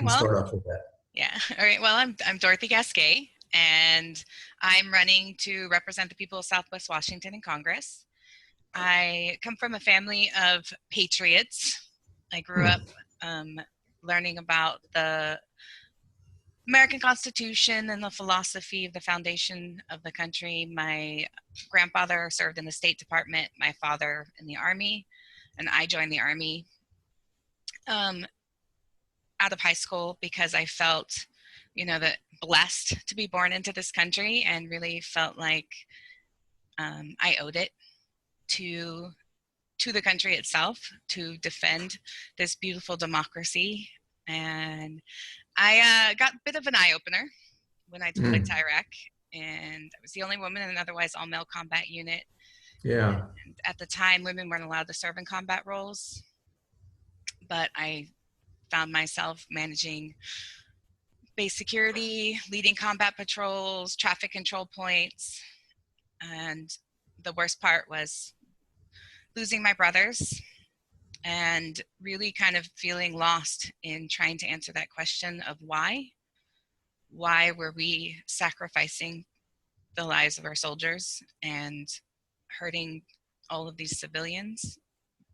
can well, start off with that. yeah. All right. Well, I'm Dorothy Gaskey, and I'm running to represent the people of Southwest Washington in Congress. I come from a family of patriots. I grew up learning about the American Constitution and the philosophy of the foundation of the country. My grandfather served in the State Department, my father in the Army, and I joined the Army out of high school because I felt, that blessed to be born into this country and really felt like I owed it to the country itself to defend this beautiful democracy. And I got a bit of an eye-opener when I deployed to Iraq, and I was the only woman in an otherwise all-male combat unit. Yeah. And at the time, women weren't allowed to serve in combat roles, but I found myself managing base security, leading combat patrols, traffic control points, and the worst part was losing my brothers and really kind of feeling lost in trying to answer that question of why were we sacrificing the lives of our soldiers and hurting all of these civilians,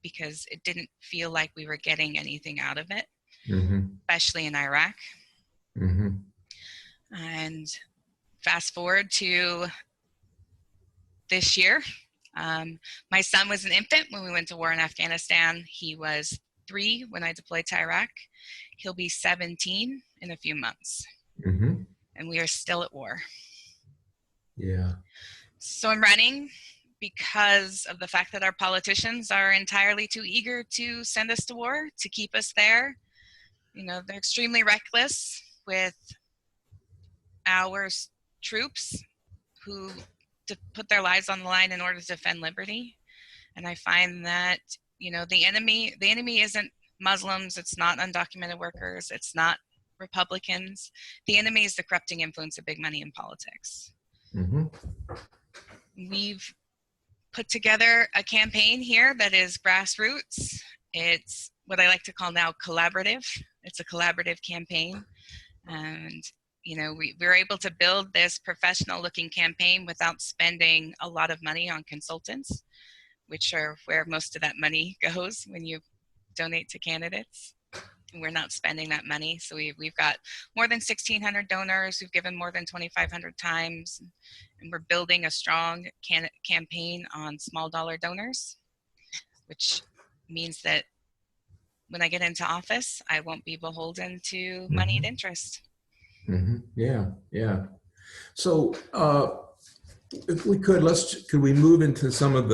because it didn't feel like we were getting anything out of it, especially in Iraq. And fast forward to this year, my son was an infant when we went to war in Afghanistan. He was 3 when I deployed to Iraq. He'll be 17 in a few months. And we are still at war. Yeah. So I'm running because of the fact that our politicians are entirely too eager to send us to war, to keep us there. They're extremely reckless with our troops who put their lives on the line in order to defend liberty. And I find that, the enemy isn't Muslims, it's not undocumented workers, it's not Republicans. The enemy is the corrupting influence of big money in politics. We've put together a campaign here that is grassroots. It's what I like to call now collaborative. It's a collaborative campaign. And, we're able to build this professional looking campaign without spending a lot of money on consultants, which are where most of that money goes when you donate to candidates. We're not spending that money. So we've got more than 1,600 donors who've given more than 2,500 times. And we're building a strong campaign on small dollar donors, which means that when I get into office, I won't be beholden to moneyed interest. Yeah. So if we could, could we move into some of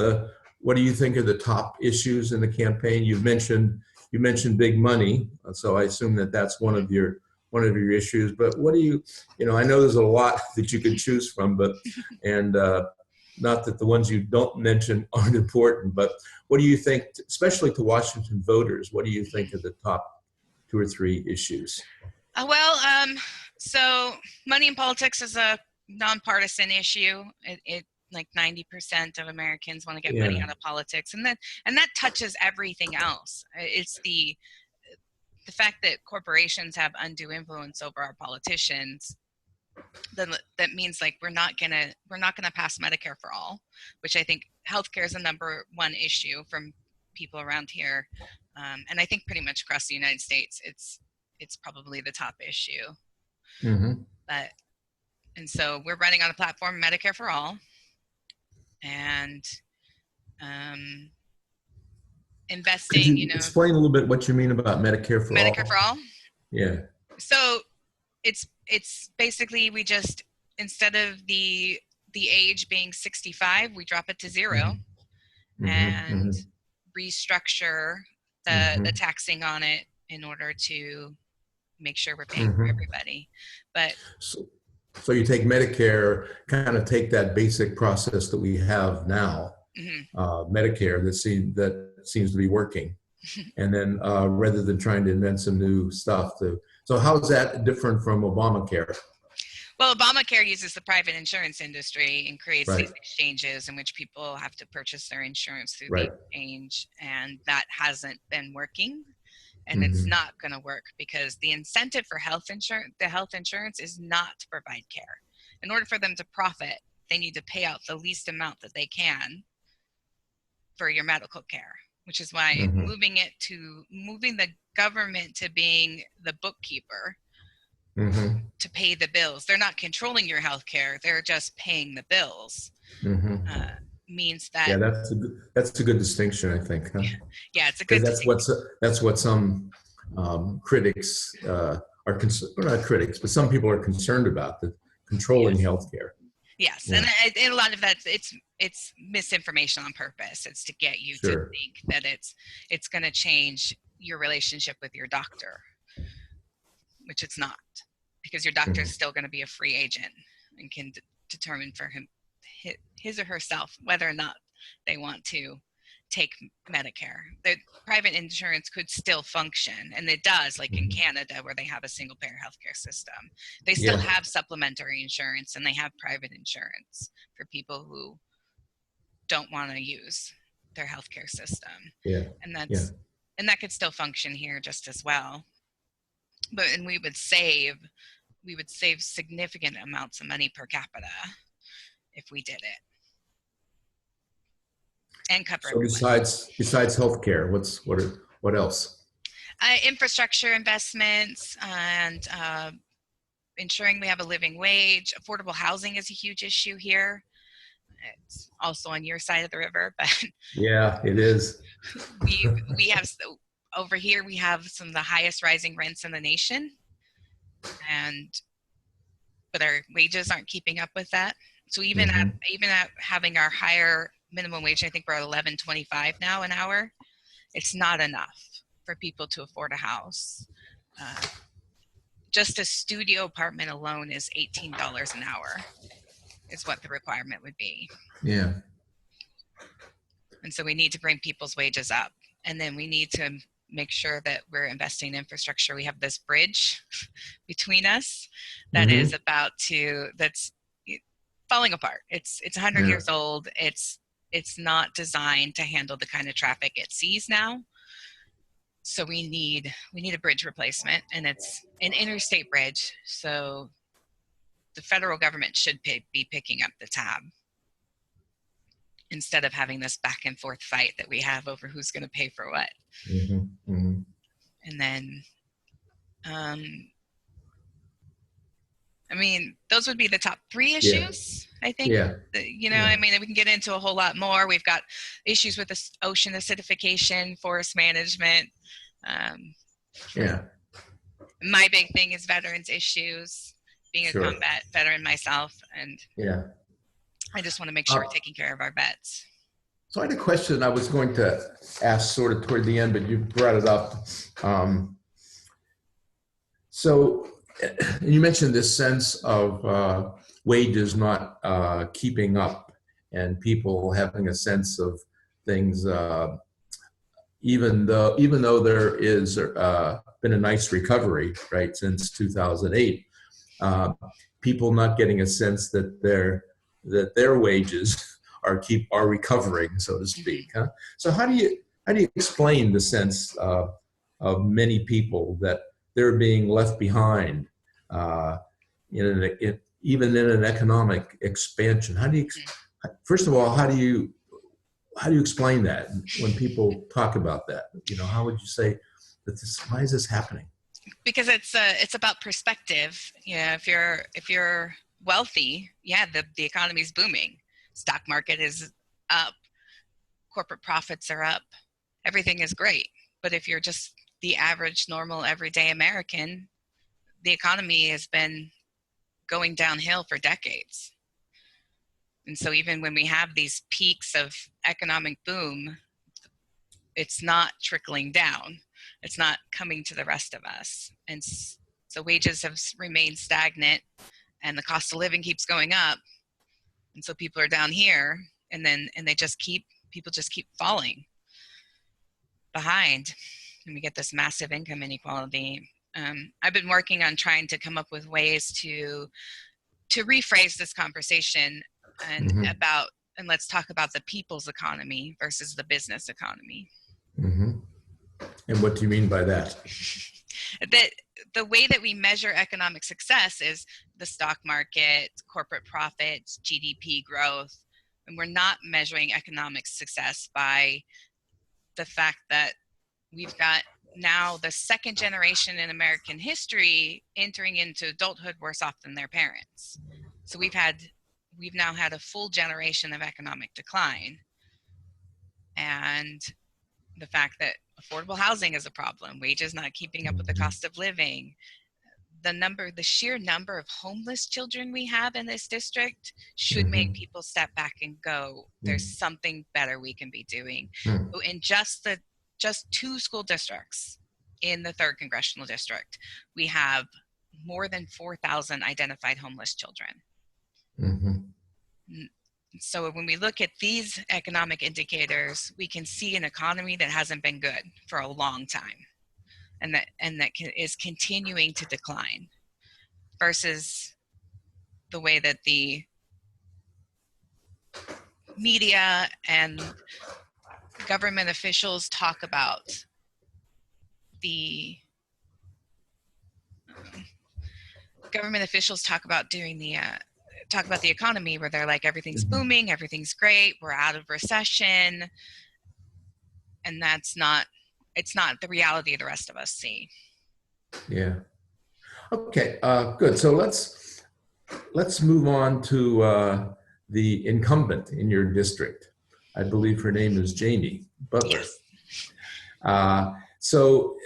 what do you think are the top issues in the campaign? You mentioned big money, so I assume that's one of your issues. But what do you I know there's a lot that you can choose from, but not that the ones you don't mention aren't important, but what do you think, especially to Washington voters, what do you think are the top 2 or 3 issues? So money in politics is a nonpartisan issue. It like 90% of Americans want to get money out of politics, and that touches everything else. It's the fact that corporations have undue influence over our politicians. That means like we're not gonna pass Medicare for all, which I think healthcare is the number 1 issue from people around here, and I think pretty much across the United States, it's probably the top issue. And so we're running on a platform, Medicare for all, and investing. Could you explain a little bit what you mean about Medicare for all? Medicare for all. Yeah. So it's basically we just, instead of the age being 65, we drop it to 0 and restructure the taxing on it in order to make sure we're paying for everybody. But so you take Medicare, kind of take that basic process that we have now, Medicare that seems to be working, and then rather than trying to invent some new stuff. So how is that different from Obamacare? Well, Obamacare uses the private insurance industry and creates these exchanges in which people have to purchase their insurance through the exchange, and that hasn't been working. And it's not going to work because the incentive for the health insurance is not to provide care. In order for them to profit, they need to pay out the least amount that they can for your medical care, which is why moving the government to being the bookkeeper to pay the bills. They're not controlling your health care. They're just paying the bills. Means that. Yeah, that's a good distinction, I think. Huh? Yeah, it's a good distinction. That's what some critics are concerned, not critics, but some people are concerned about, the controlling healthcare. Yes, yeah. And a lot of that, it's misinformation on purpose. It's to get you to think that it's going to change your relationship with your doctor, which it's not, because your doctor is still going to be a free agent and can determine for his or herself whether or not they want to take Medicare. The private insurance could still function, and it does, like in Canada, where they have a single payer healthcare system. They still have supplementary insurance, and they have private insurance for people who don't want to use their healthcare system. And that could still function here just as well. And we would save significant amounts of money per capita if we did it. And cover everyone. Besides healthcare, what else? Infrastructure investments and ensuring we have a living wage. Affordable housing is a huge issue here. It's also on your side of the river, but yeah, it is. we have over here. We have some of the highest rising rents in the nation, but our wages aren't keeping up with that. So even at having our higher minimum wage, I think we're at $11.25 now an hour. It's not enough for people to afford a house. Just a studio apartment alone is $18 an hour, is what the requirement would be. Yeah. And so we need to bring people's wages up, and then we need to make sure that we're investing in infrastructure. We have this bridge between us that is that's falling apart. It's 100 years old. It's not designed to handle the kind of traffic it sees now. So we need a bridge replacement, and it's an interstate bridge. So the federal government should be picking up the tab instead of having this back and forth fight that we have over who's going to pay for what. And then, I mean, those would be the top three issues, I think. I mean, we can get into a whole lot more. We've got issues with the ocean acidification, forest management. My big thing is veterans issues, being a combat veteran myself. And I just want to make sure we're taking care of our vets. So I had a question I was going to ask sort of toward the end, but you brought it up. So you mentioned this sense of wages not keeping up, and people having a sense of things, even though there is been a nice recovery, right, since 2008, people not getting a sense that their wages are recovering, so to speak. Huh? So how do you explain the sense of many people that they're being left behind, even in an economic expansion? First of all, how do you explain that when people talk about that? How would you say that why is this happening? Because it's about perspective. If you're wealthy, the economy's booming. Stock market is up. Corporate profits are up. Everything is great. But if you're just the average, normal, everyday American, the economy has been going downhill for decades. And so even when we have these peaks of economic boom, it's not trickling down. It's not coming to the rest of us. And so wages have remained stagnant, and the cost of living keeps going up. And so people are down here, and people just keep falling behind, and we get this massive income inequality. I've been working on trying to come up with ways to rephrase this conversation and let's talk about the people's economy versus the business economy. And what do you mean by that? That the way that we measure economic success is the stock market, corporate profits, GDP growth, and we're not measuring economic success by the fact that we've got now the second generation in American history entering into adulthood worse off than their parents. So we've now had a full generation of economic decline. And the fact that affordable housing is a problem, wages not keeping up with the cost of living, the sheer number of homeless children we have in this district should make people step back and go, there's something better we can be doing. So in just 2 school districts in the 3rd Congressional District, we have more than 4,000 identified homeless children. So when we look at these economic indicators, we can see an economy that hasn't been good for a long time, and that is continuing to decline, versus the way that the media and government officials talk about the talk about the economy, where they're like, everything's booming, everything's great, we're out of recession, and it's not the reality the rest of us see. Yeah. Okay. Good. So let's move on to the incumbent in your district. I believe her name is Jamie Butler. Yes. So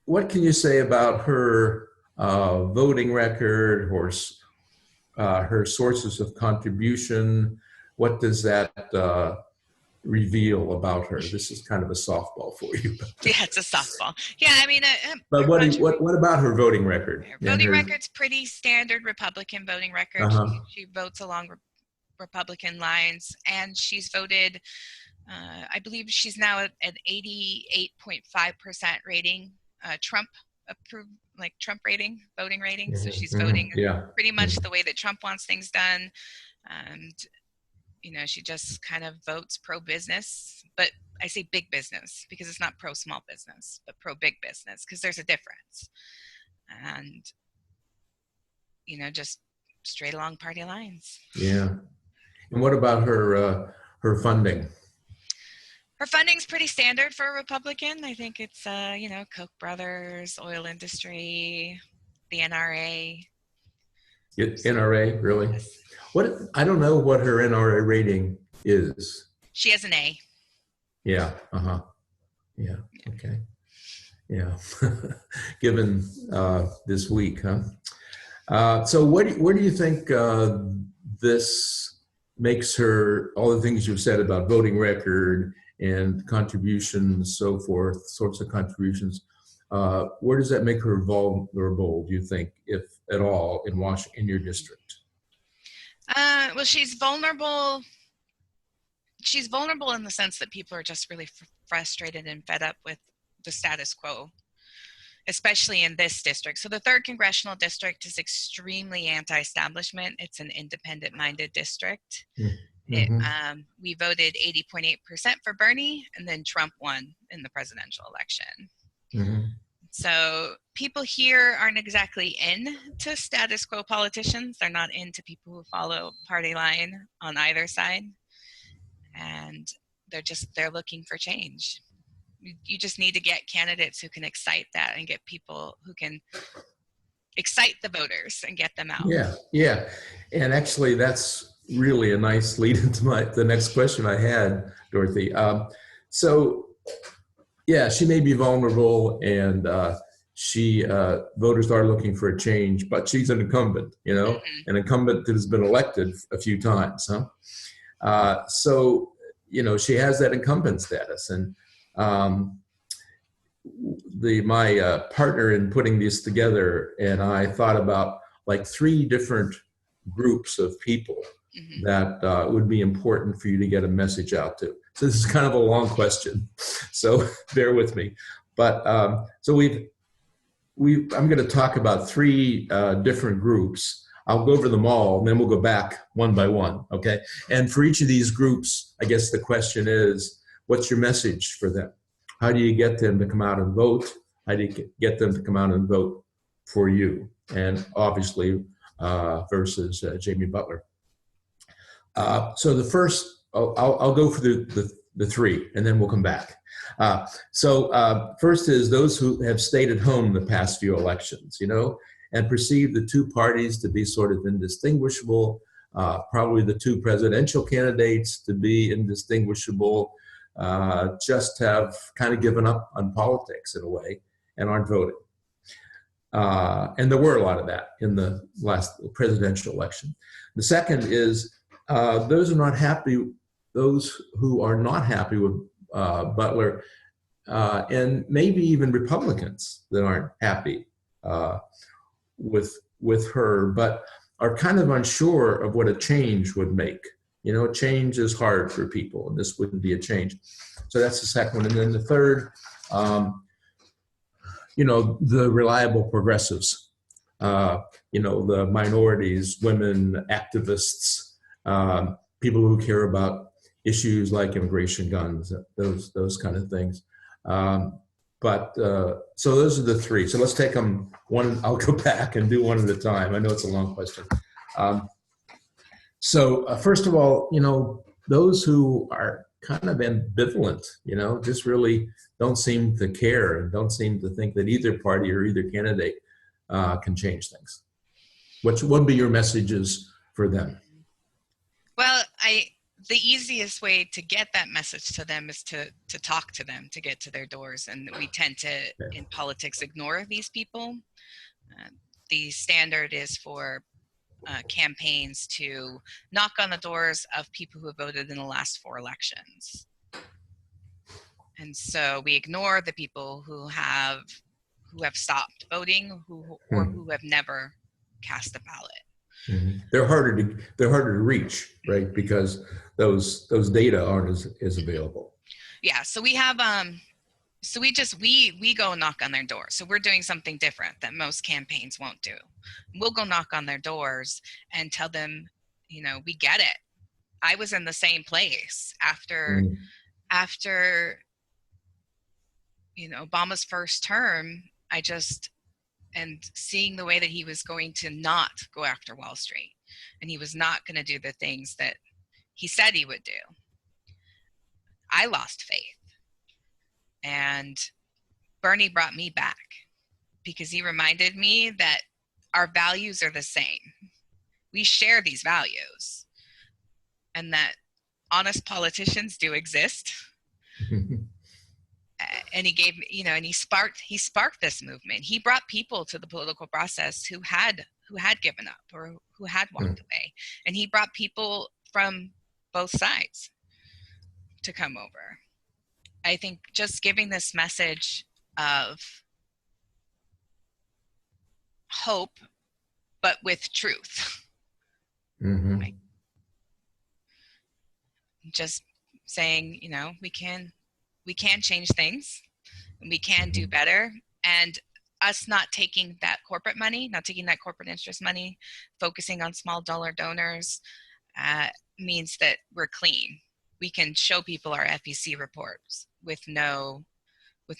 what can you say about her voting record, or her sources of contribution? What does that reveal about her? This is kind of a softball for you. Yeah, it's a softball. Yeah, I mean, but what about her voting record? Her voting record's pretty standard Republican voting record. She votes along Republican lines, and she's voted. I believe she's now at an 88.5% rating, Trump approved, like Trump rating, voting rating. So she's voting pretty much the way that Trump wants things done. And, she just kind of votes pro-business, but I say big business because it's not pro-small business, but pro-big business, because there's a difference. And, just straight along party lines. Yeah. And what about her funding? Her funding's pretty standard for a Republican. I think it's, Koch brothers, oil industry, the NRA. NRA, really? Yes. I don't know what her NRA rating is. She has an A. Yeah. Yeah. Okay. Yeah. Given this week, huh? So where do you think this makes her, all the things you've said about voting record and contributions, so forth, sorts of contributions, where does that make her vulnerable, do you think, if at all, in your district? Well, she's vulnerable. She's vulnerable in the sense that people are just really frustrated and fed up with the status quo, especially in this district. So the 3rd Congressional District is extremely anti-establishment. It's an independent-minded district. We voted 80.8% for Bernie, and then Trump won in the presidential election. So people here aren't exactly into status quo politicians. They're not into people who follow party line on either side. And they're looking for change. You just need to get candidates who can excite that, and get people who can excite the voters and get them out. Yeah. And actually, that's really a nice lead into the next question I had, Dorothy. So, yeah, she may be vulnerable, and voters are looking for a change, but she's an incumbent, an incumbent that has been elected a few times, huh? So, she has that incumbent status, and my partner in putting these together and I thought about like 3 different groups of people that would be important for you to get a message out to. So this is kind of a long question, so bear with me. But so I'm going to talk about 3 different groups. I'll go over them all, and then we'll go back one by one, okay? And for each of these groups, I guess the question is, what's your message for them? How do you get them to come out and vote? How do you get them to come out and vote for you? And obviously, versus Jamie Butler. So the first, I'll go for the three, and then we'll come back. First is those who have stayed at home the past few elections, and perceive the two parties to be sort of indistinguishable, probably the two presidential candidates to be indistinguishable, just have kind of given up on politics in a way and aren't voting. And there were a lot of that in the last presidential election. The second is those who are not happy with Butler, and maybe even Republicans that aren't happy with her, but are kind of unsure of what a change would make. Change is hard for people, and this wouldn't be a change. So that's the second one. And then the third, the reliable progressives, the minorities, women, activists, people who care about issues like immigration, guns, those kind of things. So those are the three. So let's take them one. I'll go back and do one at a time. I know it's a long question. First of all, those who are kind of ambivalent, just really don't seem to care and don't seem to think that either party or either candidate can change things. What would be your messages for them? Well, the easiest way to get that message to them is to talk to them, to get to their doors. And we tend to, in politics, ignore these people. The standard is for campaigns to knock on the doors of people who have voted in the last 4 elections. And so we ignore the people who have stopped voting, or who have never cast a ballot. Mm-hmm. They're harder to reach, right? Because those data aren't as available. Yeah. So we have we go knock on their door. So we're doing something different that most campaigns won't do. We'll go knock on their doors and tell them, we get it. I was in the same place after Obama's first term. And seeing the way that he was going to not go after Wall Street, and he was not going to do the things that he said he would do, I lost faith. And Bernie brought me back because he reminded me that our values are the same. We share these values, and that honest politicians do exist. And he gave, and he sparked this movement. He brought people to the political process who had given up or who had walked away. And he brought people from both sides to come over. I think just giving this message of hope, but with truth. Mm-hmm. Right? Just saying, we can change things, and we can do better. And us not taking that corporate money, not taking that corporate interest money, focusing on small dollar donors, means that we're clean. We can show people our FEC reports with no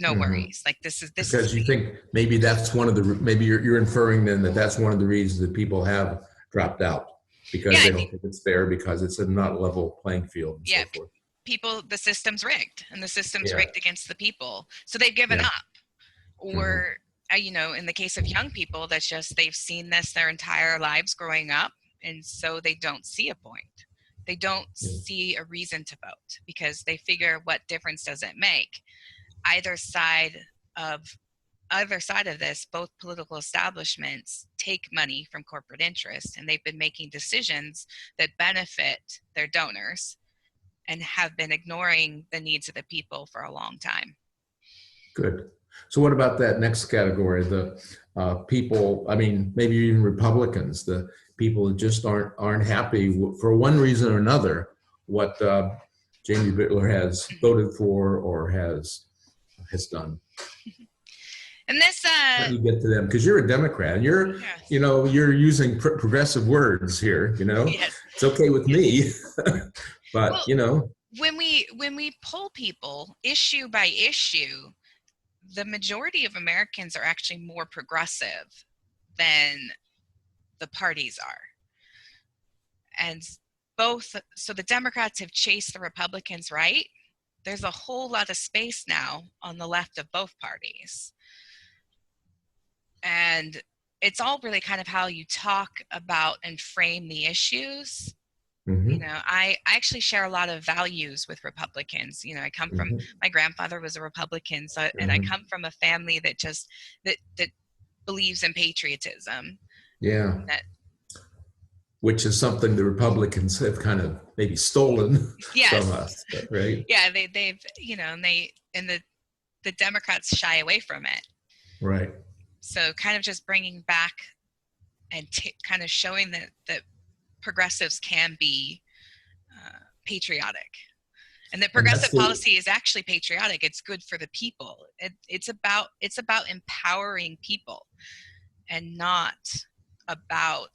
worries. Like this is because you think maybe that's maybe you're inferring then that's one of the reasons that people have dropped out, because they don't think it's fair, because it's a not level playing field and so forth. People, the system's rigged, and the system's rigged against the people, so they've given up. Or in the case of young people, that's just they've seen this their entire lives growing up, and so they don't see a point. They don't see a reason to vote, because they figure, what difference does it make? Either side of this, both political establishments take money from corporate interest, and they've been making decisions that benefit their donors and have been ignoring the needs of the people for a long time. Good. So what about that next category, the people, maybe even Republicans, the people that just aren't happy for one reason or another what Jamie Butler has voted for or has done? And this how do you get to them? Because you're a Democrat, and you're you're using progressive words here. Yes. It's okay with me, but when we poll people issue by issue, the majority of Americans are actually more progressive than the parties are. And so the Democrats have chased the Republicans right. There's a whole lot of space now on the left of both parties. And it's all really kind of how you talk about and frame the issues. Mm-hmm. You know, I actually share a lot of values with Republicans. You know, I come from, my grandfather was a Republican, so, and I come from a family that just, that believes in patriotism. Yeah. Which is something the Republicans have kind of maybe stolen from us, right? Yeah, they've, you know, and the Democrats shy away from it. Right. So kind of just bringing back and kind of showing that progressives can be patriotic, and that progressive policy is actually patriotic. It's good for the people. It's about empowering people, and not about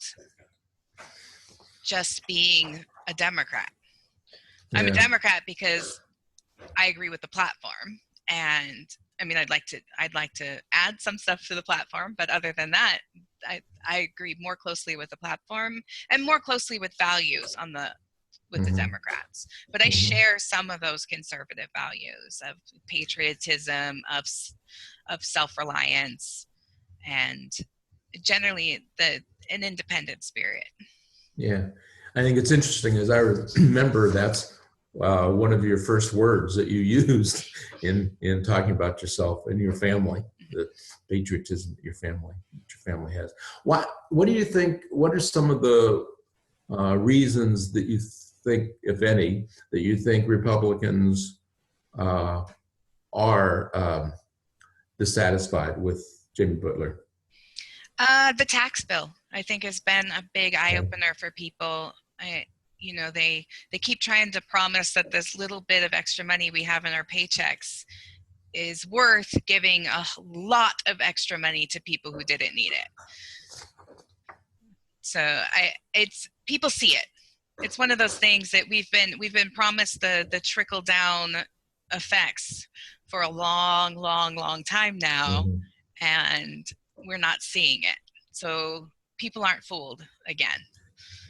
just being a Democrat. I'm a Democrat because I agree with the platform, and I mean, I'd like to add some stuff to the platform, but other than that, I agree more closely with the platform and more closely with values with the Democrats. But I share some of those conservative values of patriotism, of self-reliance, and generally an independent spirit. Yeah, I think it's interesting, as I remember, that's one of your first words that you used in talking about yourself and your family, the patriotism that your family has. What do you think? What are some of the reasons that you think, if any, that you think Republicans are dissatisfied with Jimmy Butler? The tax bill, I think, has been a big eye-opener for people. You know, they keep trying to promise that this little bit of extra money we have in our paychecks is worth giving a lot of extra money to people who didn't need it. So people see it. It's one of those things that we've been promised the trickle down effects for a long time now, and we're not seeing it. So people aren't fooled again.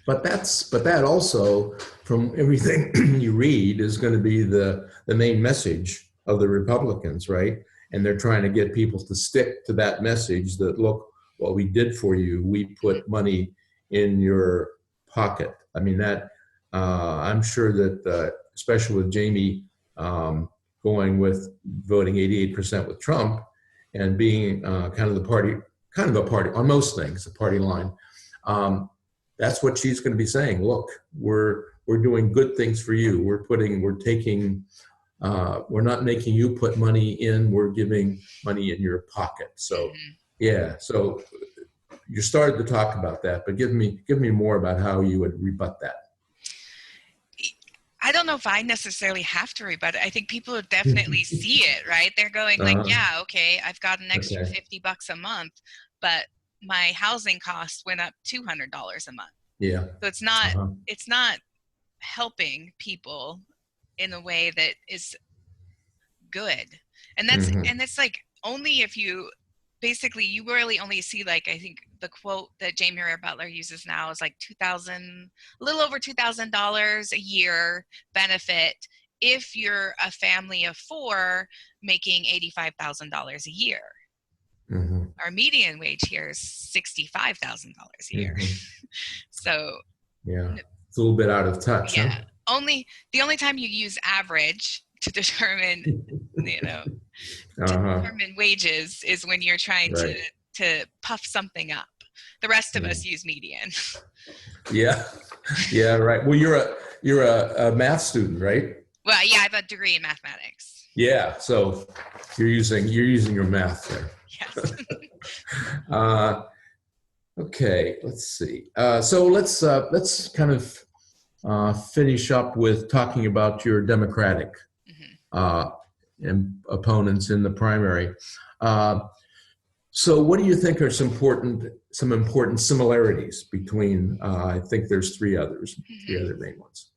But that also, from everything you read, is going to be the main message of the Republicans, right? And they're trying to get people to stick to that message that, look, what we did for you, we put money in your pocket. I mean, that I'm sure that, especially with Jamie going with voting 88% with Trump and being kind of a party on most things, a party line. That's what she's going to be saying. Look, we're doing good things for you. We're not making you put money in. We're giving money in your pocket. So, yeah. So you started to talk about that, but give me more about how you would rebut that. I don't know if I necessarily have to rebut it. I think people would definitely see it, right? They're going like, yeah, okay, I've got an extra $50 a month, but my housing costs went up $200 a month. Yeah. So it's not helping people in a way that is good. And that's like only if you really only see, like, I think the quote that Jamie Ray Butler uses now is like a little over $2,000 a year benefit if you're a family of 4 making $85,000 a year. Our median wage here is $65,000 a year. So yeah, it's a little bit out of touch. Yeah, huh? The only time you use average to determine, determine wages is when you're trying to puff something up. The rest of us use median. Yeah, right. Well, you're a math student, right? Well, yeah, I have a degree in mathematics. Yeah, so you're using your math there. Yes. Okay, let's see. So let's kind of finish up with talking about your Democratic opponents in the primary. So what do you think are some important similarities between? I think there's three other main ones.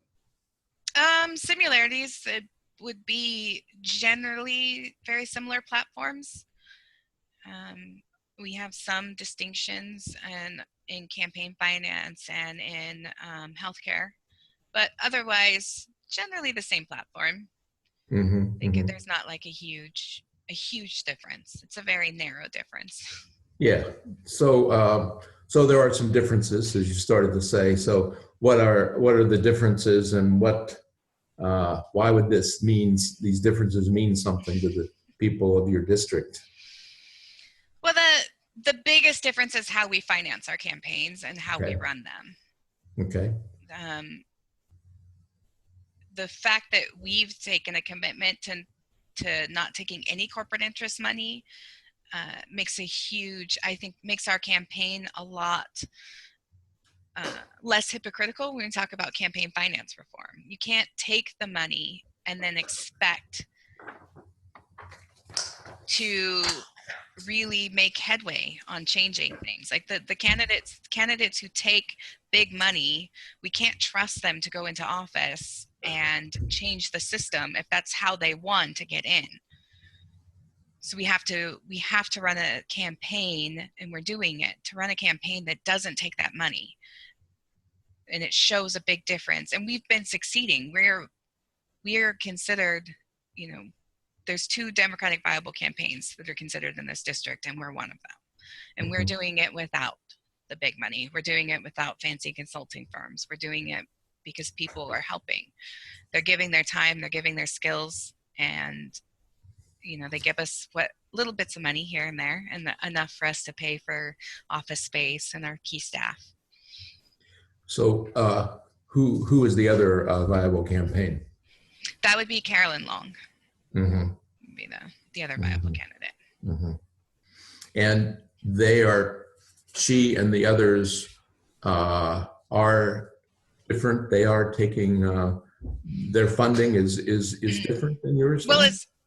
Similarities. It would be generally very similar platforms. We have some distinctions in campaign finance and in healthcare, but otherwise, generally the same platform. Mm-hmm, I think mm-hmm. there's not like a huge difference. It's a very narrow difference. Yeah. So there are some differences, as you started to say. So what are the differences, and why would these differences mean something to the people of your district? Well, the biggest difference is how we finance our campaigns and how we Okay. run them. Okay. The fact that we've taken a commitment to not taking any corporate interest money makes our campaign a lot less hypocritical when we talk about campaign finance reform. You can't take the money and then expect to really make headway on changing things. Like the candidates who take big money, we can't trust them to go into office and change the system if that's how they won to get in. So we have to run a campaign, and we're doing it to run a campaign that doesn't take that money, and it shows a big difference. And we've been succeeding. We're considered, there's 2 Democratic viable campaigns that are considered in this district, and we're one of them. And we're doing it without the big money. We're doing it without fancy consulting firms. We're doing it because people are helping. They're giving their time, they're giving their skills, and they give us little bits of money here and there, and enough for us to pay for office space and our key staff. So who is the other viable campaign? That would be Carolyn Long. Mm-hmm. Would be the other viable candidate. Mm-hmm. And she and the others are different. They are taking their funding is different than yours. Well,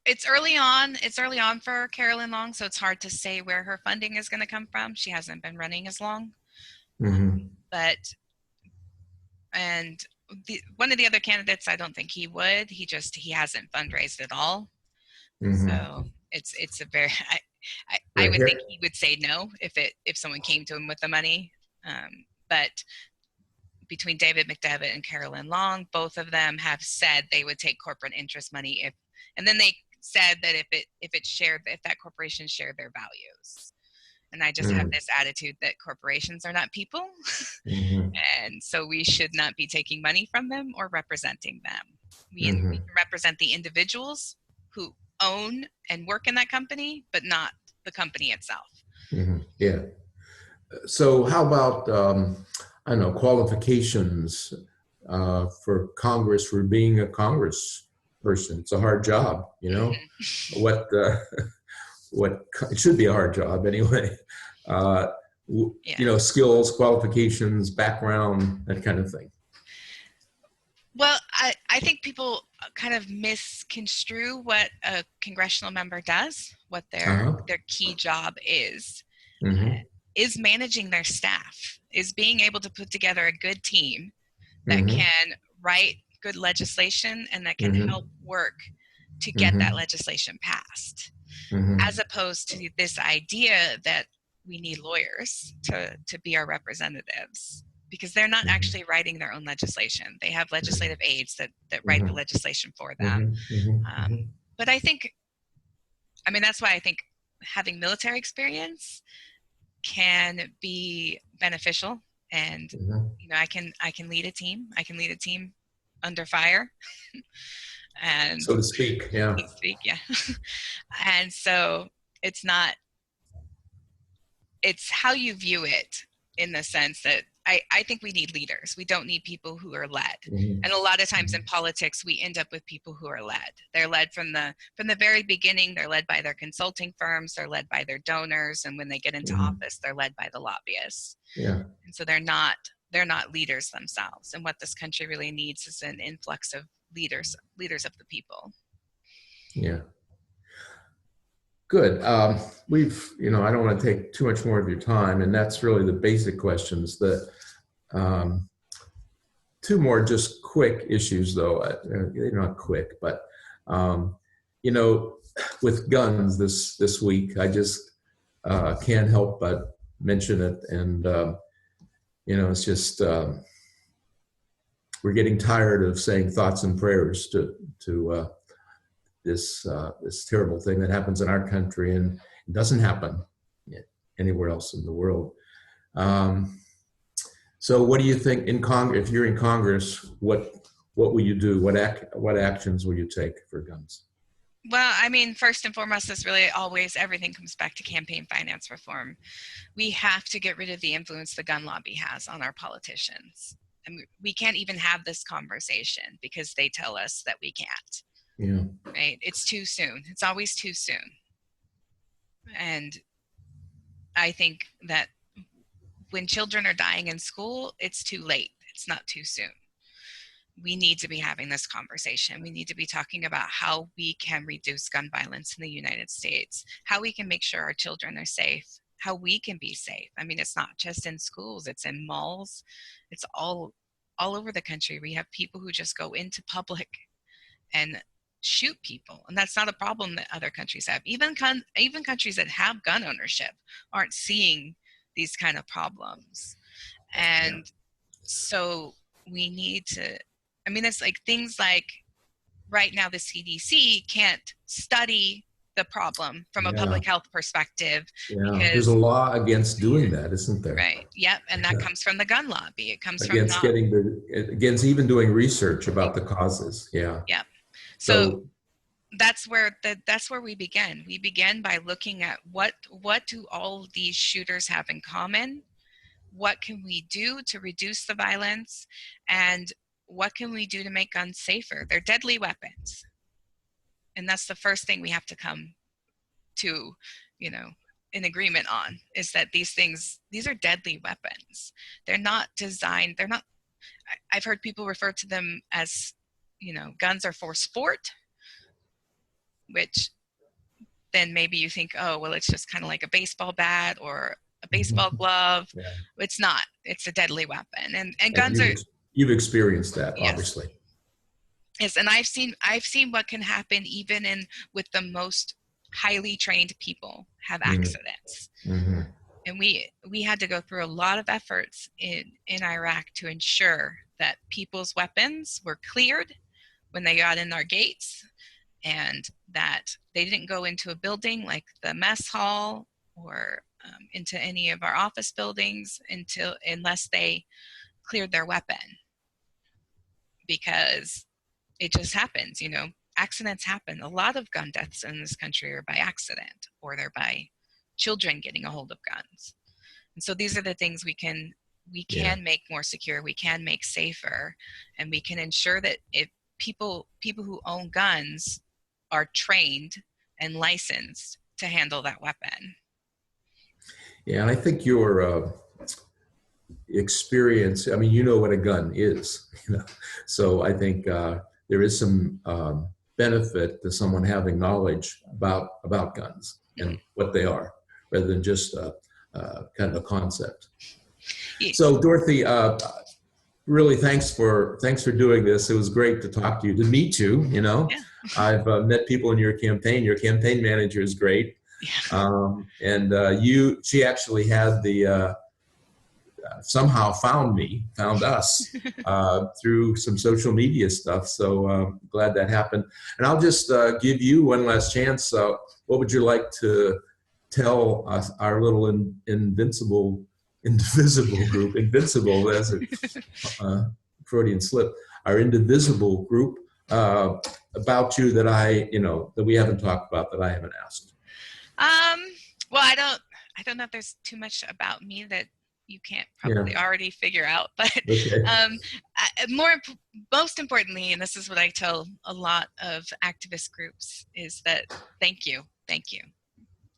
it's early on. It's early on for Carolyn Long, so it's hard to say where her funding is going to come from. She hasn't been running as long. Mm-hmm. One of the other candidates, I don't think he would. He hasn't fundraised at all. Mm-hmm. So it's a very I would think he would say no if someone came to him with the money. But between David McDevitt and Carolyn Long, both of them have said they would take corporate interest money and then they said that if that corporation shared their values. And I just have this attitude that corporations are not people. Mm-hmm. And so we should not be taking money from them or representing them. We can represent the individuals who own and work in that company, but not the company itself. Mm-hmm. Yeah. So how about, qualifications for Congress, for being a Congress person? It's a hard job, it should be a hard job anyway. Skills, qualifications, background, that kind of thing. Well, I think people kind of misconstrue what a congressional member does, what their key job is. Is managing their staff, is being able to put together a good team that can write good legislation and that can help work to get that legislation passed. As opposed to this idea that we need lawyers to be our representatives, because they're not actually writing their own legislation. They have legislative aides that write the legislation for them. But that's why I think having military experience can be beneficial. And I can lead a team. I can lead a team under fire. And so to speak, yeah. And so it's how you view it, in the sense that I think we need leaders. We don't need people who are led. And a lot of times in politics, we end up with people who are led. They're led from the very beginning. They're led by their consulting firms. They're led by their donors. And when they get into office, they're led by the lobbyists. Yeah. And so they're not leaders themselves. And what this country really needs is an influx of leaders of the people. Yeah. Good. I don't want to take too much more of your time, and that's really the basic questions that two more just quick issues, though. They're not quick, but you know, with guns this week, I just can't help but mention it, and you know, it's just we're getting tired of saying thoughts and prayers to this terrible thing that happens in our country, and it doesn't happen anywhere else in the world. So what do you think in Congress, if you're in Congress, what will you do? What actions will you take for guns? Well, I mean, first and foremost, is really always everything comes back to campaign finance reform. We have to get rid of the influence the gun lobby has on our politicians. I mean, we can't even have this conversation because they tell us that we can't. Yeah. Right? It's too soon. It's always too soon. And I think that when children are dying in school, it's too late. It's not too soon. We need to be having this conversation. We need to be talking about how we can reduce gun violence in the United States, how we can make sure our children are safe, how we can be safe. I mean, it's not just in schools, it's in malls. It's all over the country. We have people who just go into public and shoot people. And that's not a problem that other countries have. Even countries that have gun ownership aren't seeing these kind of problems. And so we need to, I mean, it's like things like right now the CDC can't study the problem from a public health perspective. Yeah, there's a law against doing that, isn't there? Right. Yep. And that comes from the gun lobby. It comes against from against even doing research about the causes. Yeah. Yeah. So that's where we begin. We begin by looking at what do all of these shooters have in common? What can we do to reduce the violence? And what can we do to make guns safer? They're deadly weapons. And that's the first thing we have to come to, you know, an agreement on, is that these are deadly weapons. They're not designed, I've heard people refer to them as, you know, guns are for sport, which then maybe you think, oh, well, it's just kind of like a baseball bat or a baseball glove. Yeah. It's not. It's a deadly weapon. And guns are... You've experienced that, yes. Obviously. Yes, and I've seen what can happen even with the most highly trained people have accidents. Mm-hmm. And we had to go through a lot of efforts in Iraq to ensure that people's weapons were cleared when they got in our gates, and that they didn't go into a building like the mess hall or into any of our office buildings unless they cleared their weapon. Because it just happens, you know, accidents happen. A lot of gun deaths in this country are by accident, or they're by children getting a hold of guns. And so these are the things we can make more secure, we can make safer, and we can ensure that if people who own guns are trained and licensed to handle that weapon. Yeah, and I think your experience, I mean, you know what a gun is, you know, so I think there is some benefit to someone having knowledge about guns and what they are, rather than just kind of a concept. Yeah. So Dorothy, really thanks for doing this. It was great to talk to you, to meet you. You know, yeah. I've met people in your campaign. Your campaign manager is great, and she actually had the. Somehow found us through some social media stuff. So glad that happened. And I'll just give you one last chance. What would you like to tell us, our little indivisible group, Invincible, that's a Freudian slip, our indivisible group, about you that we haven't talked about, that I haven't asked? Well, I don't know if there's too much about me that you can't probably already figure out, but okay. Most importantly, and this is what I tell a lot of activist groups, is that thank you.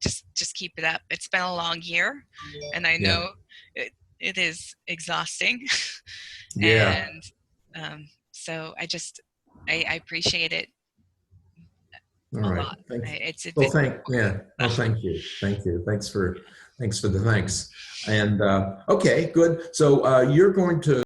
Just keep it up. It's been a long year, and I know it is exhausting. Yeah. And so I appreciate it. All right. Lot. Thank you. Thanks for the thanks. And okay, good. So you're going to